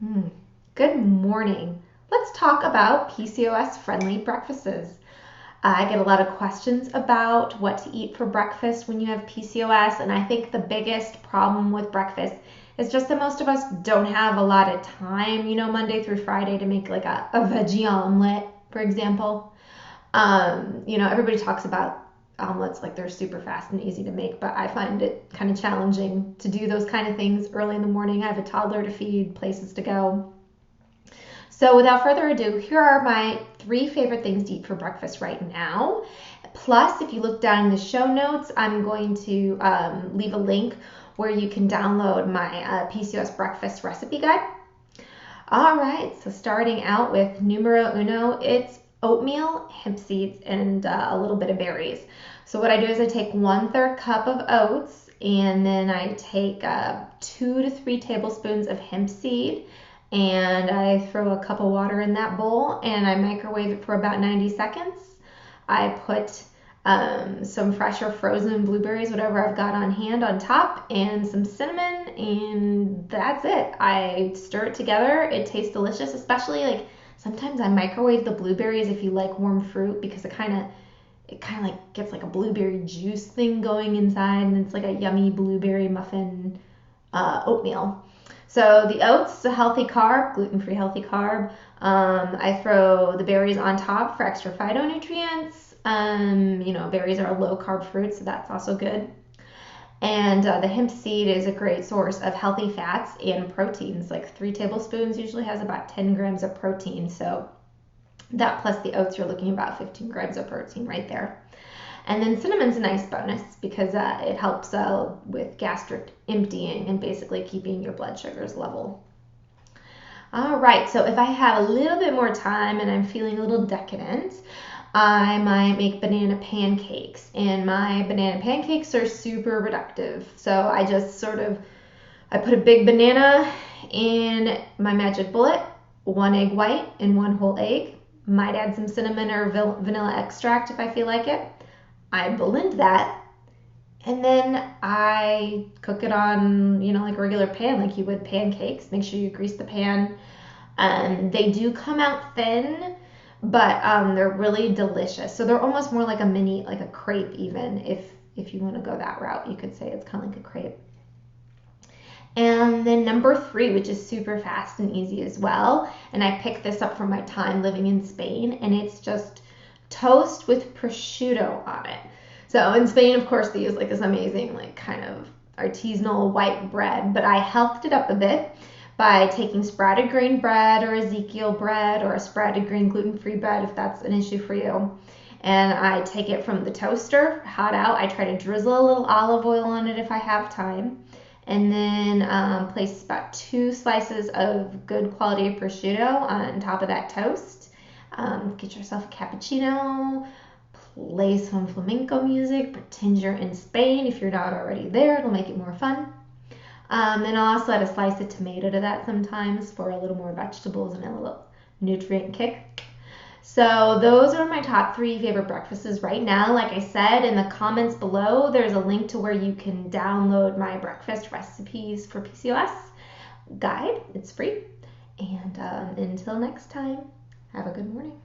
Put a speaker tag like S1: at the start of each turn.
S1: Mm. Good morning. Let's talk about PCOS friendly breakfasts. I get a lot of questions about what to eat for breakfast when you have PCOS, and I think the biggest problem with breakfast is just that most of us don't have a lot of time, Monday through Friday to make like a veggie omelet, for example. Everybody talks about omelets like they're super fast and easy to make, but I find it kind of challenging to do those kind of things early in the morning. I have a toddler to feed, places to go. So without further ado, here are my 3 favorite things to eat for breakfast right now. Plus, if you look down in the show notes, I'm going to leave a link where you can download my PCOS breakfast recipe guide. All right, so starting out with numero uno, it's oatmeal, hemp seeds, and a little bit of berries. So what I do is I take 1/3 cup of oats, and then I take 2 to 3 tablespoons of hemp seed, and I throw a cup of water in that bowl, and I microwave it for about 90 seconds. I put some fresh or frozen blueberries, whatever I've got on hand, on top, and some cinnamon, and that's it. I stir it together. It tastes delicious, especially like sometimes I microwave the blueberries if you like warm fruit, because it kind of like gets like a blueberry juice thing going inside, and it's like a yummy blueberry muffin oatmeal. So the oats is a healthy carb, gluten-free healthy carb. I throw the berries on top for extra phytonutrients. Berries are a low-carb fruit, so that's also good. And the hemp seed is a great source of healthy fats and proteins. Like 3 tablespoons usually has about 10 grams of protein. So that plus the oats, you're looking at about 15 grams of protein right there. And then cinnamon's a nice bonus because it helps with gastric emptying and basically keeping your blood sugars level. All right, so if I have a little bit more time and I'm feeling a little decadent, I might make banana pancakes. And my banana pancakes are super reductive. So I just I put a big banana in my magic bullet, 1 egg white and 1 whole egg. Might add some cinnamon or vanilla extract if I feel like it. I blend that, and then I cook it on, like a regular pan, like you would pancakes. Make sure you grease the pan. They do come out thin, but they're really delicious. So they're almost more like like a crepe even, if you want to go that route. You could say it's kind of like a crepe. And then number 3, which is super fast and easy as well, and I picked this up from my time living in Spain, and it's just toast with prosciutto on it. So in Spain, of course, they use like this amazing, like kind of artisanal white bread, but I healthed it up a bit by taking sprouted grain bread or Ezekiel bread or a sprouted grain gluten-free bread if that's an issue for you. And I take it from the toaster, hot out. I try to drizzle a little olive oil on it if I have time. And then place about 2 slices of good quality prosciutto on top of that toast. Get yourself a cappuccino, play some flamenco music, pretend you're in Spain. If you're not already there, it'll make it more fun. And I'll also add a slice of tomato to that sometimes for a little more vegetables and a little nutrient kick. So those are my top 3 favorite breakfasts right now. Like I said, in the comments below, there's a link to where you can download my breakfast recipes for PCOS guide. It's free. And until next time, have a good morning.